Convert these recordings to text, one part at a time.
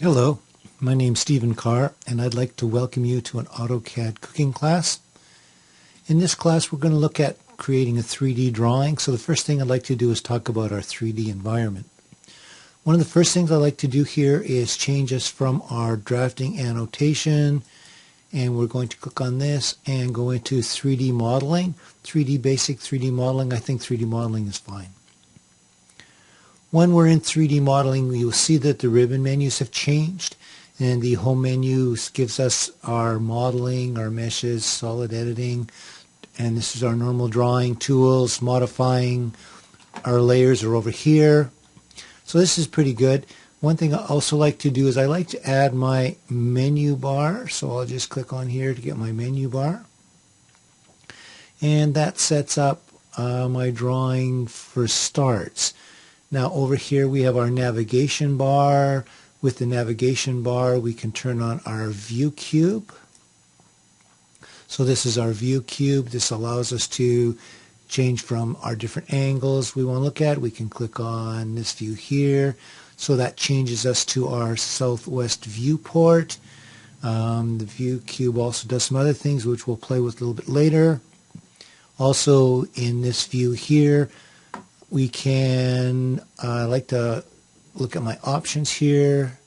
Hello, my name's Stephen Carr, and I'd like to welcome you to an AutoCAD cooking class. In this class, we're going to look at creating a 3D drawing. So the first thing I'd like to do is talk about our 3D environment. One of the first things I like to do here is change us from our drafting annotation, and we're going to click on this and go into 3D modeling, 3D basic 3D modeling. I think 3D modeling is fine. When we're in 3D modeling, you'll see that the ribbon menus have changed, and the home menu gives us our modeling, our meshes, solid editing, and this is our normal drawing tools. Modifying our layers are over here. So this is pretty good. One thing I also like to do is I like to add my menu bar, so I'll just click on here to get my menu bar, and that sets up my drawing for starts. Now over here we have our navigation bar. With the navigation bar we can turn on our view cube. So this is our view cube. This allows us to change from our different angles we want to look at. We can click on this view here. So that changes us to our southwest viewport. The view cube also does some other things which we'll play with a little bit later. Also in this view here, we can, I like to look at my options here.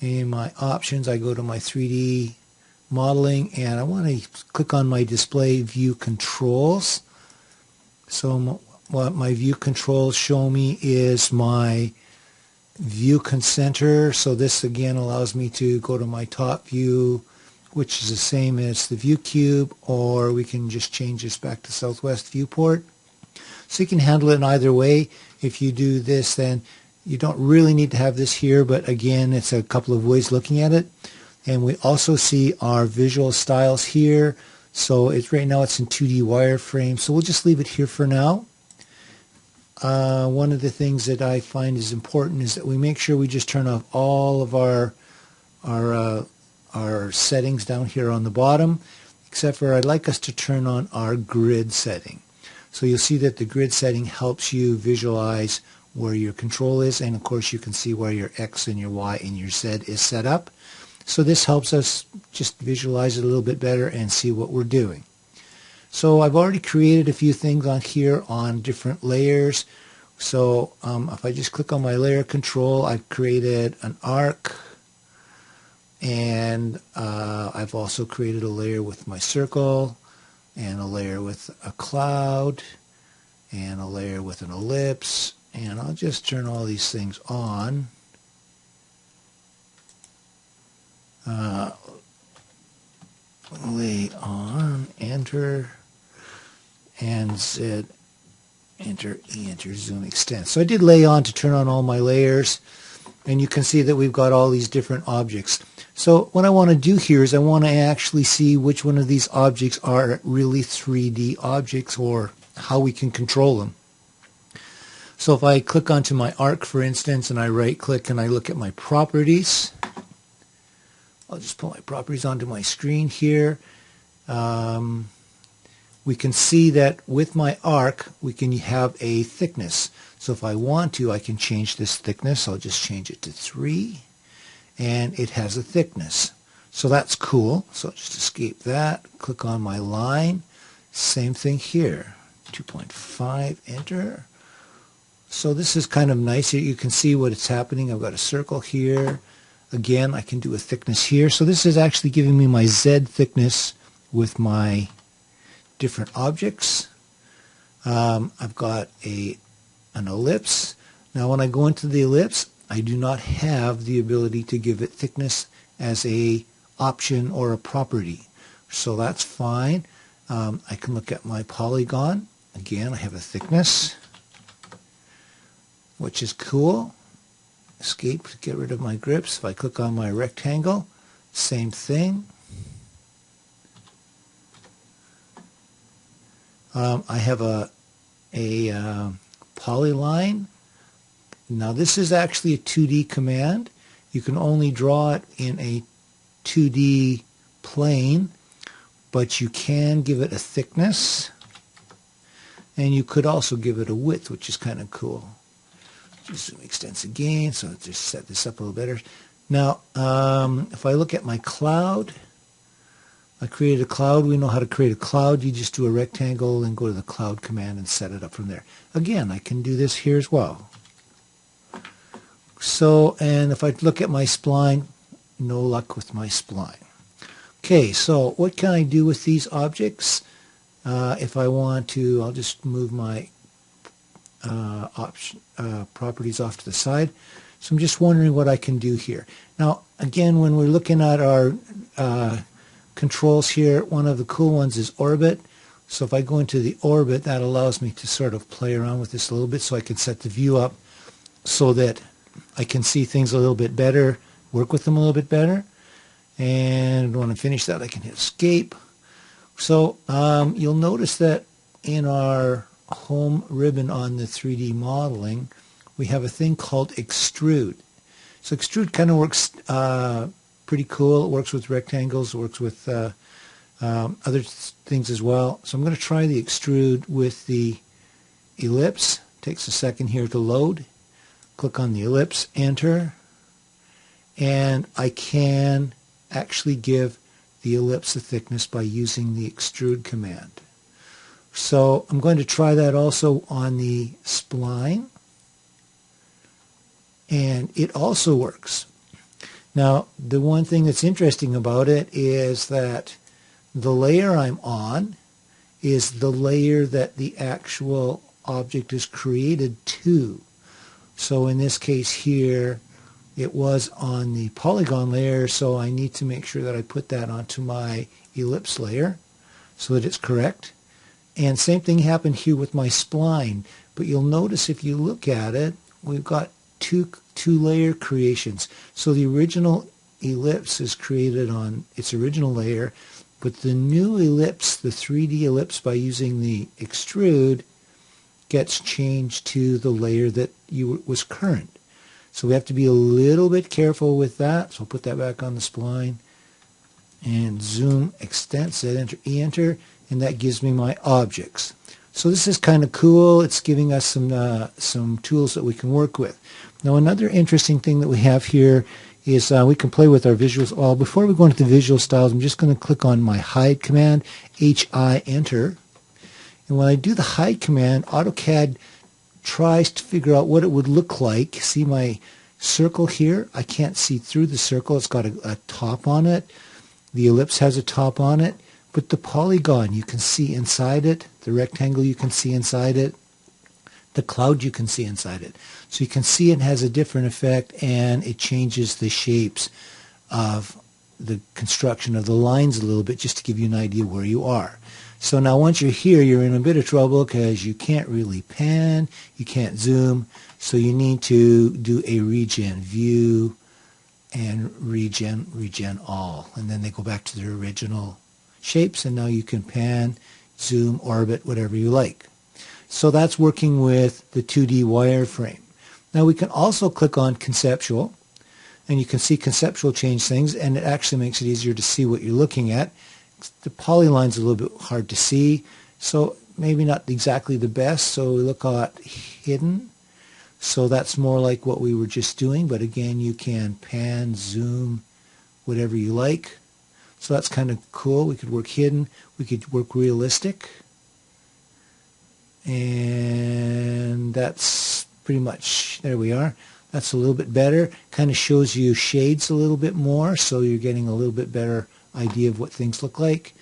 In my options, I go to my 3D modeling, and I want to click on my display view controls. So what my view controls show me is my view concenter. So this again allows me to go to my top view, which is the same as the view cube, or we can just change this back to southwest viewport. So you can handle it in either way. If you do this, then you don't really need to have this here, but again, it's a couple of ways looking at it. And we also see our visual styles here. So right now it's in 2D wireframe, so we'll just leave it here for now. One of the things that I find is important is that we make sure we just turn off all of our settings down here on the bottom, except for I'd like us to turn on our grid setting. So you'll see that the grid setting helps you visualize where your control is, and of course you can see where your X and your Y and your Z is set up. So this helps us just visualize it a little bit better and see what we're doing. So I've already created a few things on here on different layers. So if I just click on my layer control, I've created an arc, and I've also created a layer with my circle, and a layer with a cloud, and a layer with an ellipse, and I'll just turn all these things on. Lay on, enter, and Z, enter, E, enter, zoom, extend. So I did lay on to turn on all my layers, and you can see that we've got all these different objects. So what I want to do here is I want to actually see which one of these objects are really 3D objects, or how we can control them. So if I click onto my arc, for instance, and I right click and I look at my properties, I'll just put my properties onto my screen here. We can see that with my arc we can have a thickness. So if I want to, I can change this thickness. I'll just change it to 3. And it has a thickness. So that's cool. So just escape that, click on my line, same thing here, 2.5, enter. So this is kind of nice. You can see what it's happening. I've got a circle here. Again, I can do a thickness here. So this is actually giving me my Z thickness with my different objects. I've got an ellipse. Now when I go into the ellipse, I do not have the ability to give it thickness as a option or a property. So that's fine. I can look at my polygon. Again, I have a thickness, which is cool. Escape to get rid of my grips. If I click on my rectangle, same thing. I have a polyline. Now this is actually a 2D command. You can only draw it in a 2D plane, but you can give it a thickness, and you could also give it a width, which is kind of cool. Just zoom extents again, so just set this up a little better. Now, if I look at my cloud, I created a cloud. We know how to create a cloud. You just do a rectangle and go to the cloud command and set it up from there. Again, I can do this here as well. So, and if I look at my spline, no luck with my spline. Okay, so what can I do with these objects? If I want to, I'll just move my properties off to the side. So I'm just wondering what I can do here. Now, again, when we're looking at our controls here, one of the cool ones is orbit. So if I go into the orbit, that allows me to sort of play around with this a little bit, so I can set the view up so that I can see things a little bit better, work with them a little bit better. And when I finish that, I can hit escape. So you'll notice that in our home ribbon on the 3D modeling, we have a thing called extrude. So extrude kind of works pretty cool. It works with rectangles, it works with other things as well. So I'm going to try the extrude with the ellipse. Takes a second here to load. Click on the ellipse, enter, and I can actually give the ellipse a thickness by using the extrude command. So I'm going to try that also on the spline, and it also works. Now, the one thing that's interesting about it is that the layer I'm on is the layer that the actual object is created to. So in this case here, it was on the polygon layer, so I need to make sure that I put that onto my ellipse layer so that it's correct. And same thing happened here with my spline. But you'll notice if you look at it, we've got two layer creations. So the original ellipse is created on its original layer, but the new ellipse, the 3D ellipse, by using the extrude, gets changed to the layer that was current. So we have to be a little bit careful with that. So I'll put that back on the spline and zoom, extend, set, enter, enter, and that gives me my objects. So this is kind of cool. It's giving us some tools that we can work with. Now, another interesting thing that we have here is we can play with our visuals. Well, before we go into the visual styles, I'm just going to click on my hide command, HI enter. And when I do the hide command, AutoCAD tries to figure out what it would look like. See my circle here? I can't see through the circle. It's got a top on it. The ellipse has a top on it. But the polygon, you can see inside it. The rectangle, you can see inside it. The cloud, you can see inside it. So you can see it has a different effect, and it changes the shapes of the construction of the lines a little bit, just to give you an idea where you are. So now once you're here, you're in a bit of trouble because you can't really pan, you can't zoom, so you need to do a regen view and regen all, and then they go back to their original shapes, and now you can pan, zoom, orbit, whatever you like. So that's working with the 2D wireframe. Now we can also click on conceptual, and you can see conceptual change things, and it actually makes it easier to see what you're looking at. The polyline's a little bit hard to see, so maybe not exactly the best. So we look at hidden. So that's more like what we were just doing, but again, you can pan, zoom, whatever you like. So that's kind of cool. We could work hidden. We could work realistic. And that's pretty much, there we are. That's a little bit better. Kind of shows you shades a little bit more, so you're getting a little bit better idea of what things look like.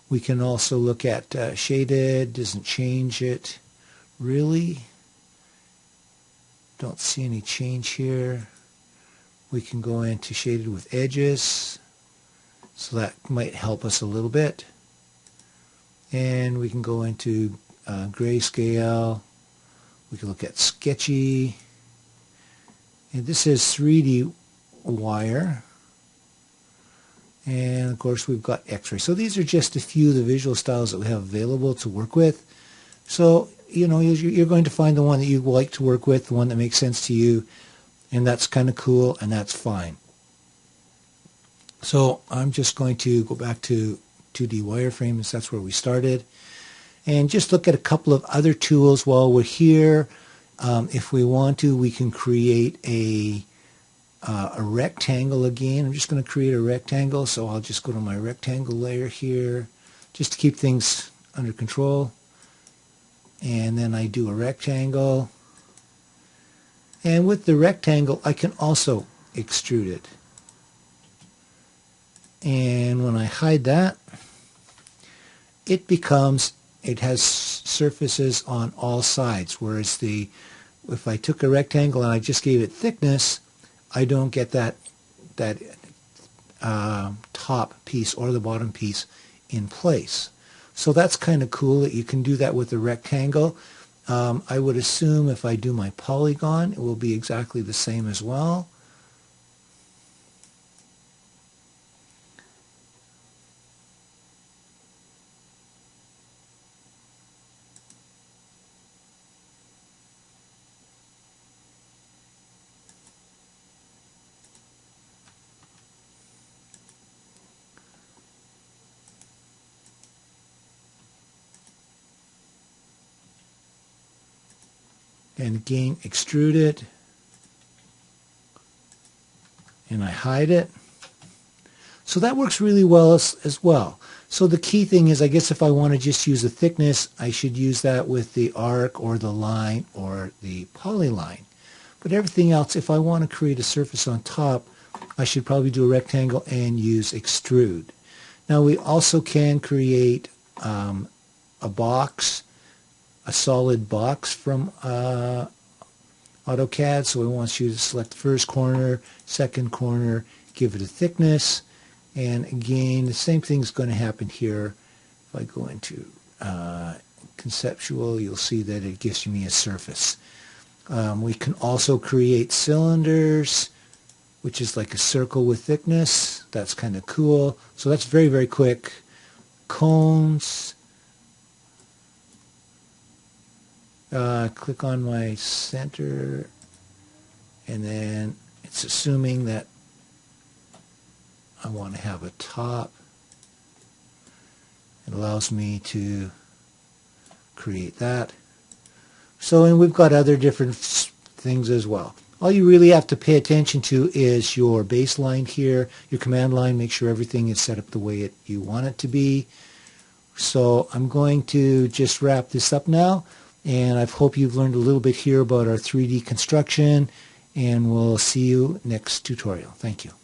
We can also look at shaded. Doesn't change it really. Don't see any change here. We can go into shaded with edges, so that might help us a little bit. And we can go into grayscale. We can look at sketchy. And this is 3D wire. And of course we've got X-ray. So these are just a few of the visual styles that we have available to work with. So, you know, you're going to find the one that you like to work with, the one that makes sense to you, and that's kind of cool, and that's fine. So I'm just going to go back to 2D wireframes. That's where we started. And just look at a couple of other tools while we're here. If we want to, we can create a a rectangle again. I'm just going to create a rectangle, so I'll just go to my rectangle layer here just to keep things under control. And then I do a rectangle. And with the rectangle, I can also extrude it. And when I hide that, it has surfaces on all sides, whereas if I took a rectangle and I just gave it thickness, I don't get that top piece or the bottom piece in place. So that's kind of cool that you can do that with a rectangle. I would assume if I do my polygon, it will be exactly the same as well. And again, extrude it, and I hide it. So that works really well as well. So the key thing is, I guess if I want to just use the thickness, I should use that with the arc or the line or the polyline. But everything else, if I want to create a surface on top, I should probably do a rectangle and use extrude. Now we also can create a box, a solid box from AutoCAD. So it wants you to select the first corner, second corner, give it a thickness, and again the same thing is going to happen here. If I go into conceptual, you'll see that it gives me a surface. We can also create cylinders, which is like a circle with thickness. That's kind of cool. So that's very, very quick. Cones. Click on my center, and then it's assuming that I want to have a top. It allows me to create that. So, and we've got other different things as well. All you really have to pay attention to is your baseline here, your command line. Make sure everything is set up the way you want it to be. So I'm going to just wrap this up now. And I hope you've learned a little bit here about our 3D construction, and we'll see you next tutorial. Thank you.